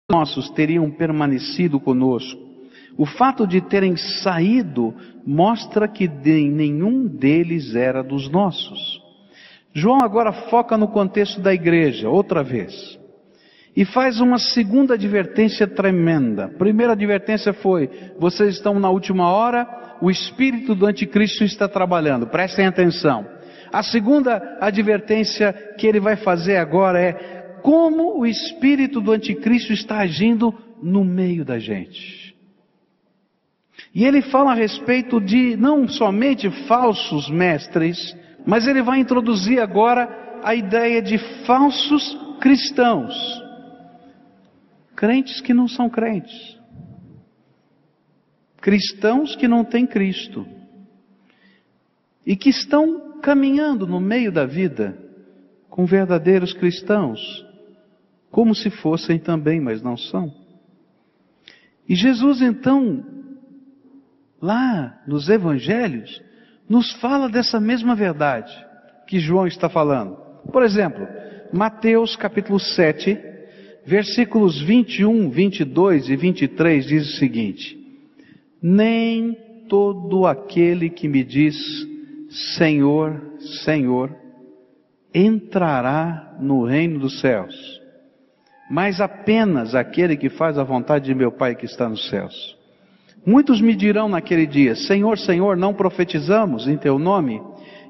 nossos teriam permanecido conosco. O fato de terem saído mostra que nenhum deles era dos nossos. João agora foca no contexto da igreja, outra vez. E faz uma segunda advertência tremenda. A primeira advertência foi: vocês estão na última hora, o espírito do anticristo está trabalhando, prestem atenção. A segunda advertência que ele vai fazer agora é como o espírito do anticristo está agindo no meio da gente. E ele fala a respeito de não somente falsos mestres, mas ele vai introduzir agora a ideia de falsos cristãos. Crentes que não são crentes. Cristãos que não têm Cristo. E que estão caminhando no meio da vida com verdadeiros cristãos, como se fossem também, mas não são. E Jesus então, lá nos evangelhos, nos fala dessa mesma verdade que João está falando. Por exemplo, Mateus capítulo 7, versículos 21, 22 e 23 diz o seguinte: nem todo aquele que me diz Senhor, Senhor, entrará no reino dos céus, mas apenas aquele que faz a vontade de meu Pai que está nos céus. Muitos me dirão naquele dia: Senhor, Senhor, não profetizamos em Teu nome?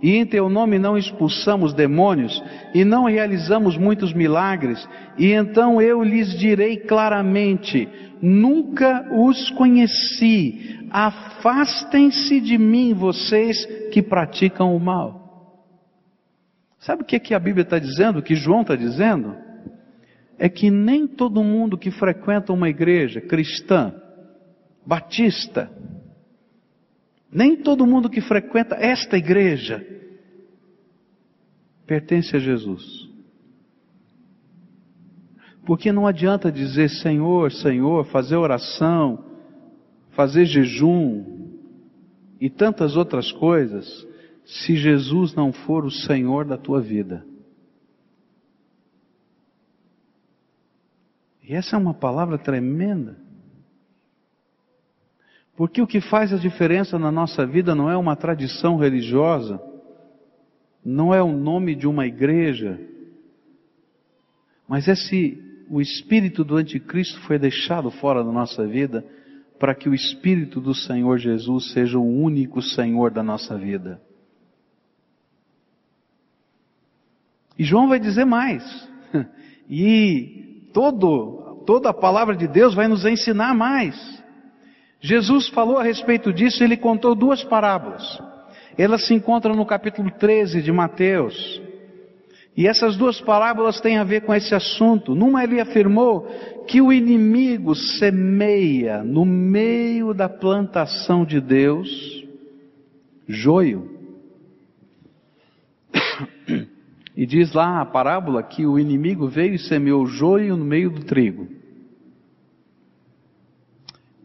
E em Teu nome não expulsamos demônios? E não realizamos muitos milagres? E então eu lhes direi claramente: nunca os conheci. Afastem-se de mim, vocês que praticam o mal. Sabe o que a Bíblia está dizendo? O que João está dizendo? É que nem todo mundo que frequenta uma igreja cristã, batista, nem todo mundo que frequenta esta igreja pertence a Jesus. Porque não adianta dizer Senhor, Senhor, fazer oração, fazer jejum e tantas outras coisas, se Jesus não for o Senhor da tua vida. E essa é uma palavra tremenda. Porque o que faz a diferença na nossa vida não é uma tradição religiosa, não é o nome de uma igreja, mas é se o espírito do anticristo foi deixado fora da nossa vida, para que o espírito do Senhor Jesus seja o único Senhor da nossa vida. E João vai dizer mais, e toda a palavra de Deus vai nos ensinar mais. Jesus falou a respeito disso, ele contou duas parábolas. Elas se encontram no capítulo 13 de Mateus. E essas duas parábolas têm a ver com esse assunto. Numa ele afirmou que o inimigo semeia no meio da plantação de Deus joio. E diz lá a parábola que o inimigo veio e semeou joio no meio do trigo.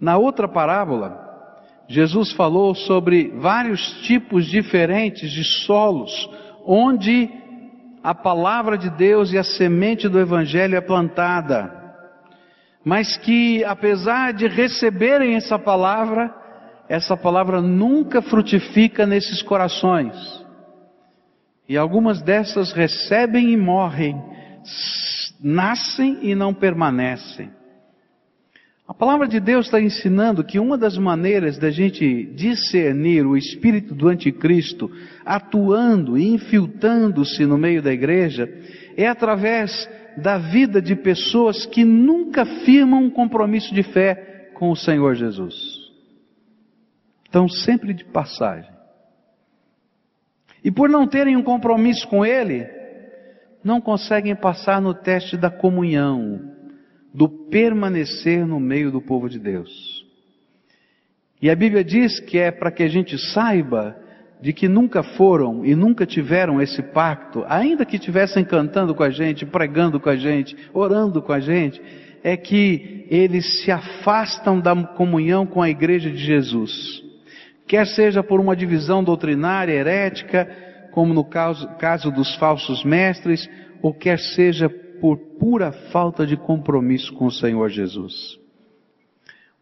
Na outra parábola, Jesus falou sobre vários tipos diferentes de solos, onde a palavra de Deus e a semente do Evangelho é plantada, mas que apesar de receberem essa palavra nunca frutifica nesses corações. E algumas dessas recebem e morrem, nascem e não permanecem. A palavra de Deus está ensinando que uma das maneiras da gente discernir o espírito do anticristo atuando e infiltrando-se no meio da igreja é através da vida de pessoas que nunca firmam um compromisso de fé com o Senhor Jesus. Estão sempre de passagem. E por não terem um compromisso com Ele, não conseguem passar no teste da comunhão, do permanecer no meio do povo de Deus. E a Bíblia diz que é para que a gente saiba de que nunca foram e nunca tiveram esse pacto, ainda que estivessem cantando com a gente, pregando com a gente, orando com a gente, é que eles se afastam da comunhão com a igreja de Jesus. Quer seja por uma divisão doutrinária, herética, como no caso dos falsos mestres, ou quer seja por pura falta de compromisso com o Senhor Jesus.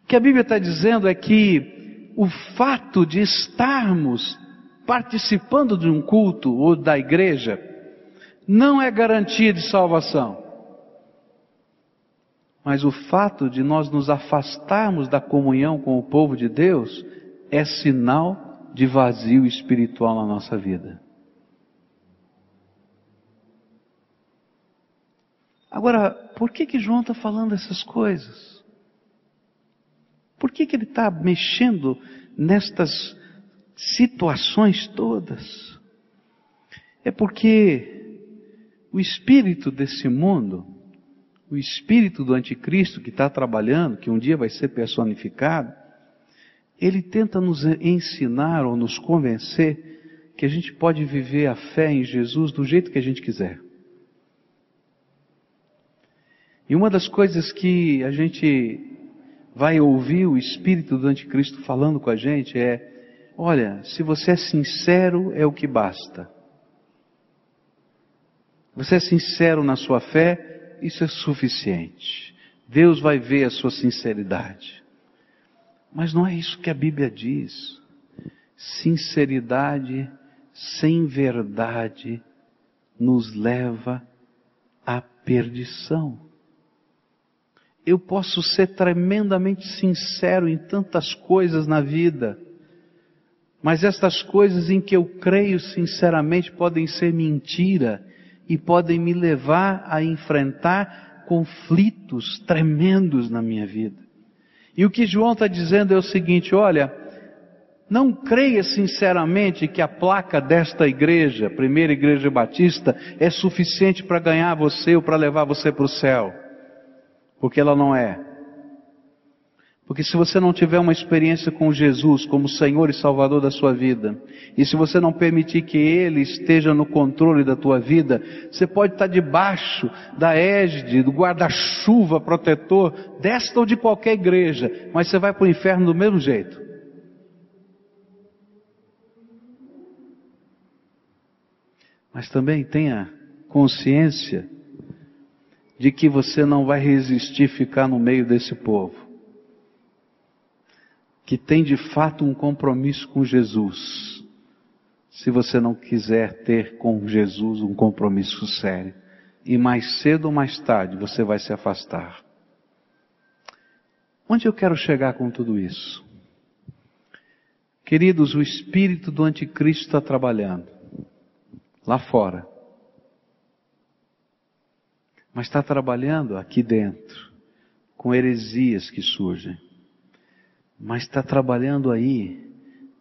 O que a Bíblia está dizendo é que o fato de estarmos participando de um culto ou da igreja não é garantia de salvação. Mas o fato de nós nos afastarmos da comunhão com o povo de Deus é sinal de vazio espiritual na nossa vida. Agora, por que João está falando essas coisas? Por que ele está mexendo nestas situações todas? É porque o espírito desse mundo, o espírito do anticristo que está trabalhando, que um dia vai ser personificado, ele tenta nos ensinar ou nos convencer que a gente pode viver a fé em Jesus do jeito que a gente quiser. E uma das coisas que a gente vai ouvir o espírito do anticristo falando com a gente é: olha, se você é sincero é o que basta. Você é sincero na sua fé, isso é suficiente. Deus vai ver a sua sinceridade. Mas não é isso que a Bíblia diz. Sinceridade sem verdade nos leva à perdição. Eu posso ser tremendamente sincero em tantas coisas na vida, mas estas coisas em que eu creio sinceramente podem ser mentira e podem me levar a enfrentar conflitos tremendos na minha vida. E o que João está dizendo é o seguinte: olha, não creia sinceramente que a placa desta igreja, Primeira Igreja Batista, é suficiente para ganhar você ou para levar você para o céu. Porque ela não é. Porque se você não tiver uma experiência com Jesus como Senhor e Salvador da sua vida, e se você não permitir que Ele esteja no controle da tua vida, você pode estar debaixo da égide, do guarda-chuva protetor, desta ou de qualquer igreja, mas você vai para o inferno do mesmo jeito. Mas também tenha consciência de que você não vai resistir ficar no meio desse povo, que tem de fato um compromisso com Jesus, se você não quiser ter com Jesus um compromisso sério, e mais cedo ou mais tarde você vai se afastar. Onde eu quero chegar com tudo isso? Queridos, o espírito do anticristo está trabalhando, lá fora. Mas está trabalhando aqui dentro, com heresias que surgem. Mas está trabalhando aí,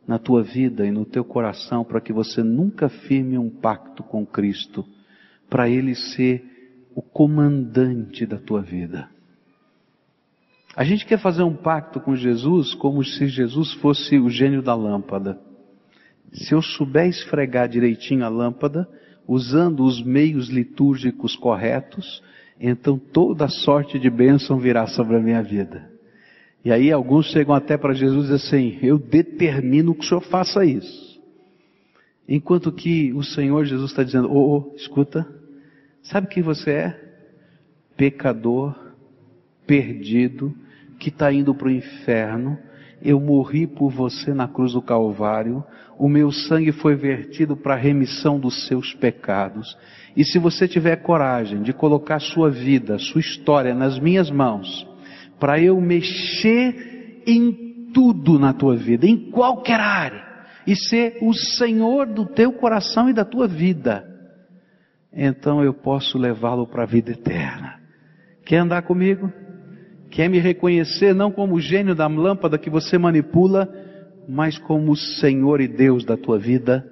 na tua vida e no teu coração, para que você nunca firme um pacto com Cristo, para Ele ser o comandante da tua vida. A gente quer fazer um pacto com Jesus como se Jesus fosse o gênio da lâmpada. Se eu souber esfregar direitinho a lâmpada, usando os meios litúrgicos corretos, então toda sorte de bênção virá sobre a minha vida. E aí alguns chegam até para Jesus e dizem assim: eu determino que o Senhor faça isso. Enquanto que o Senhor Jesus está dizendo: escuta, sabe quem você é? Pecador, perdido, que está indo para o inferno. Eu morri por você na cruz do Calvário, o meu sangue foi vertido para a remissão dos seus pecados. E se você tiver coragem de colocar sua vida, sua história nas minhas mãos, para eu mexer em tudo na tua vida, em qualquer área, e ser o Senhor do teu coração e da tua vida, então eu posso levá-lo para a vida eterna. Quer andar comigo? Quer me reconhecer não como o gênio da lâmpada que você manipula, mas como o Senhor e Deus da tua vida?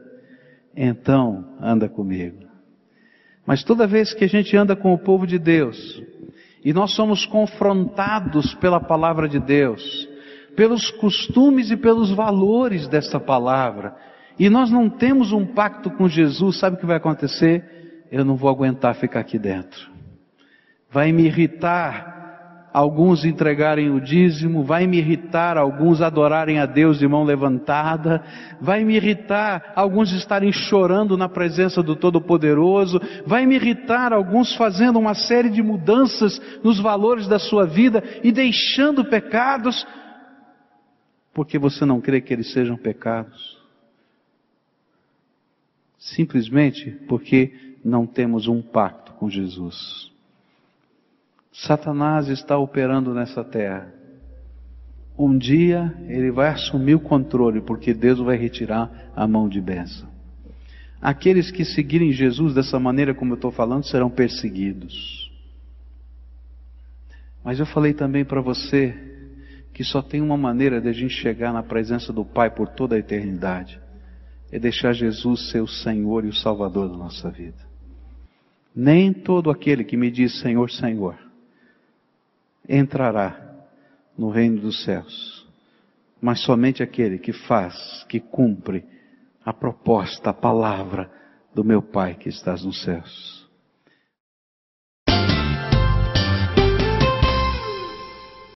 Então anda comigo. Mas toda vez que a gente anda com o povo de Deus, e nós somos confrontados pela palavra de Deus, pelos costumes e pelos valores dessa palavra, e nós não temos um pacto com Jesus, sabe o que vai acontecer? Eu não vou aguentar ficar aqui dentro. Vai me irritar alguns entregarem o dízimo, vai me irritar alguns adorarem a Deus de mão levantada, vai me irritar alguns estarem chorando na presença do Todo-Poderoso, vai me irritar alguns fazendo uma série de mudanças nos valores da sua vida e deixando pecados, porque você não crê que eles sejam pecados. Simplesmente porque não temos um pacto com Jesus. Satanás está operando nessa terra. Um dia ele vai assumir o controle, porque Deus vai retirar a mão de bênção. Aqueles que seguirem Jesus dessa maneira como eu estou falando serão perseguidos. Mas eu falei também para você que só tem uma maneira de a gente chegar na presença do Pai por toda a eternidade. É deixar Jesus ser o Senhor e o Salvador da nossa vida. Nem todo aquele que me diz Senhor, Senhor, entrará no reino dos céus, mas somente aquele que faz, que cumpre a proposta, a palavra do meu Pai que estás nos céus.